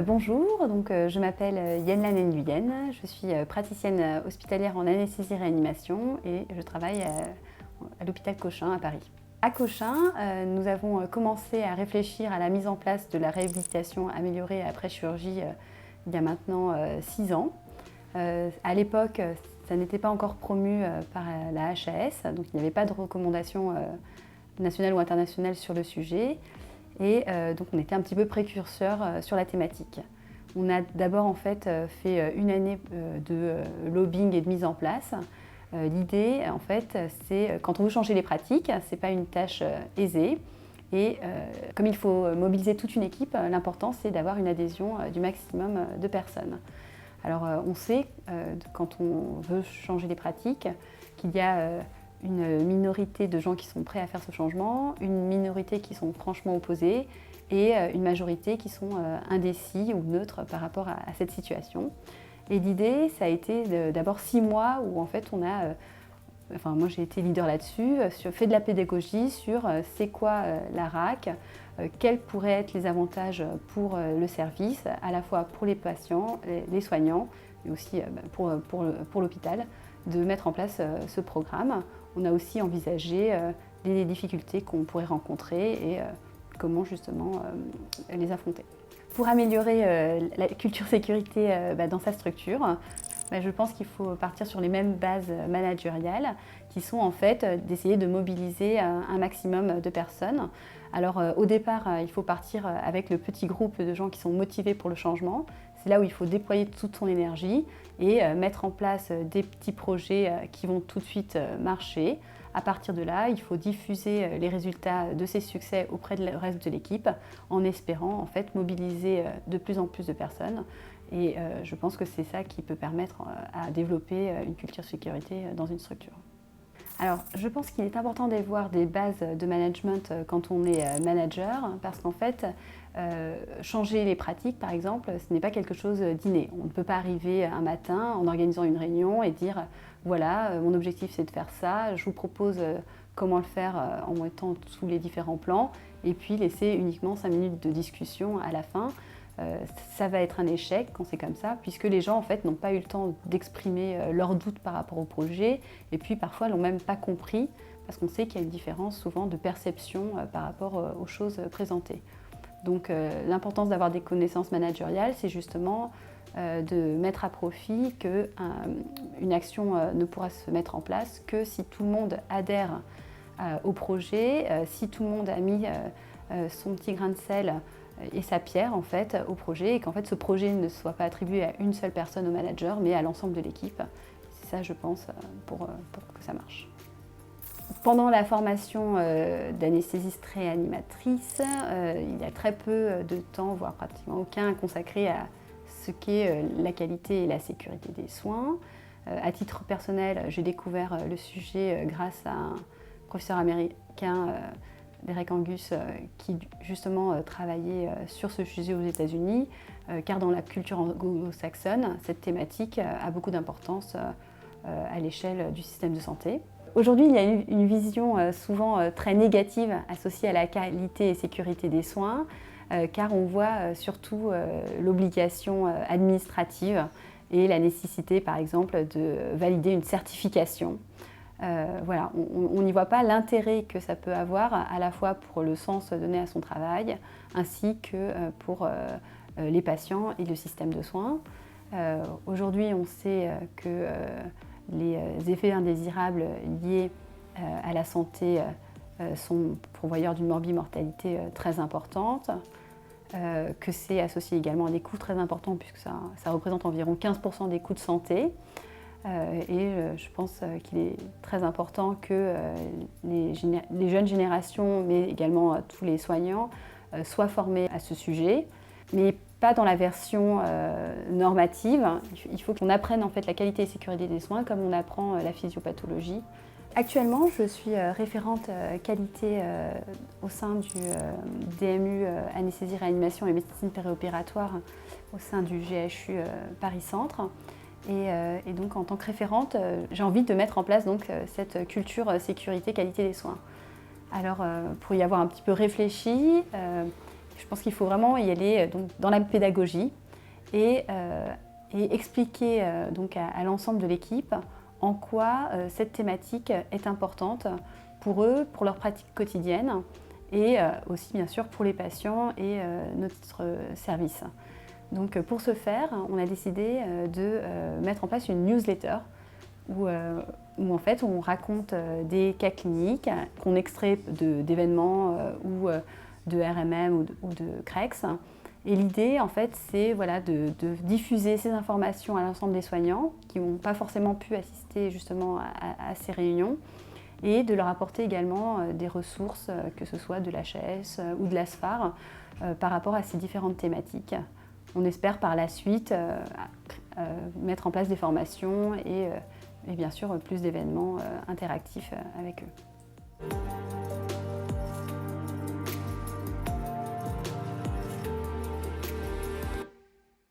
Bonjour, je m'appelle Yen Lan Nguyen, je suis praticienne hospitalière en anesthésie-réanimation et je travaille à l'hôpital Cochin à Paris. À Cochin, nous avons commencé à réfléchir à la mise en place de la réhabilitation améliorée après chirurgie il y a maintenant 6 ans. À l'époque, ça n'était pas encore promu par la HAS, donc il n'y avait pas de recommandation nationale ou internationale sur le sujet. Et donc on était un petit peu précurseur sur la thématique. On a d'abord en fait fait une année de lobbying et de mise en place. L'idée en fait c'est quand on veut changer les pratiques, c'est pas une tâche aisée. Et comme il faut mobiliser toute une équipe, l'important c'est d'avoir une adhésion du maximum de personnes. Alors on sait quand on veut changer les pratiques qu'il y a une minorité de gens qui sont prêts à faire ce changement, une minorité qui sont franchement opposés et une majorité qui sont indécis ou neutres par rapport à cette situation. Et l'idée, ça a été d'abord 6 mois où en fait on a, moi j'ai été leader là-dessus, fait de la pédagogie sur c'est quoi la RAC, quels pourraient être les avantages pour le service, à la fois pour les patients, les soignants, mais aussi pour l'hôpital, de mettre en place ce programme. On a aussi envisagé les difficultés qu'on pourrait rencontrer et comment justement les affronter. Pour améliorer la culture sécurité dans sa structure, je pense qu'il faut partir sur les mêmes bases managériales qui sont en fait d'essayer de mobiliser un maximum de personnes. Alors au départ, il faut partir avec le petit groupe de gens qui sont motivés pour le changement. C'est là où il faut déployer toute son énergie et mettre en place des petits projets qui vont tout de suite marcher. À partir de là, il faut diffuser les résultats de ces succès auprès du reste de l'équipe en espérant en fait mobiliser de plus en plus de personnes. Et je pense que c'est ça qui peut permettre à développer une culture sécurité dans une structure. Alors, je pense qu'il est important d'avoir des bases de management quand on est manager, parce qu'en fait, changer les pratiques, par exemple, ce n'est pas quelque chose d'inné. On ne peut pas arriver un matin en organisant une réunion et dire « voilà, mon objectif c'est de faire ça, je vous propose comment le faire en mettant sous les différents plans » et puis laisser uniquement 5 minutes de discussion à la fin. Ça va être un échec quand c'est comme ça, puisque les gens en fait n'ont pas eu le temps d'exprimer leurs doutes par rapport au projet, et puis parfois l'ont même pas compris, parce qu'on sait qu'il y a une différence souvent de perception par rapport aux choses présentées. Donc l'importance d'avoir des connaissances managériales, c'est justement de mettre à profit qu'une action ne pourra se mettre en place que si tout le monde adhère au projet, si tout le monde a mis son petit grain de sel et sa pierre en fait au projet, et qu'en fait ce projet ne soit pas attribué à une seule personne, au manager, mais à l'ensemble de l'équipe. C'est ça, je pense, pour que ça marche. Pendant la formation d'anesthésiste réanimatrice, il y a très peu de temps, voire pratiquement aucun, consacré à ce qu'est la qualité et la sécurité des soins. À titre personnel, j'ai découvert le sujet grâce à un professeur américain, Derek Angus, qui justement travaillait sur ce sujet aux États-Unis, car dans la culture anglo-saxonne, cette thématique a beaucoup d'importance à l'échelle du système de santé. Aujourd'hui, il y a une vision souvent très négative associée à la qualité et sécurité des soins, car on voit surtout l'obligation administrative et la nécessité, par exemple, de valider une certification. Voilà, on n'y voit pas l'intérêt que ça peut avoir à la fois pour le sens donné à son travail ainsi que pour les patients et le système de soins. Aujourd'hui, on sait que les effets indésirables liés à la santé sont pourvoyeurs d'une morbimortalité très importante, que c'est associé également à des coûts très importants puisque ça représente environ 15% des coûts de santé. Je pense qu'il est très important que les jeunes générations, mais également tous les soignants, soient formés à ce sujet, mais pas dans la version normative. Il faut qu'on apprenne en fait la qualité et sécurité des soins comme on apprend la physiopathologie. Actuellement, je suis référente qualité au sein du DMU anesthésie, réanimation et médecine périopératoire au sein du GHU Paris-Centre. Et donc en tant que référente, j'ai envie de mettre en place donc, cette culture sécurité qualité des soins. Alors pour y avoir un petit peu réfléchi, Je pense qu'il faut vraiment y aller donc, dans la pédagogie et expliquer donc à l'ensemble de l'équipe en quoi cette thématique est importante pour eux, pour leur pratique quotidienne et aussi bien sûr pour les patients et notre service. Donc pour ce faire, on a décidé de mettre en place une newsletter où en fait on raconte des cas cliniques qu'on extrait d'événements ou de RMM ou de CREX. Et l'idée, en fait, c'est voilà, de diffuser ces informations à l'ensemble des soignants qui n'ont pas forcément pu assister justement à ces réunions et de leur apporter également des ressources, que ce soit de l'HAS ou de l'ASFAR, par rapport à ces différentes thématiques. On espère par la suite mettre en place des formations et bien sûr plus d'événements interactifs avec eux.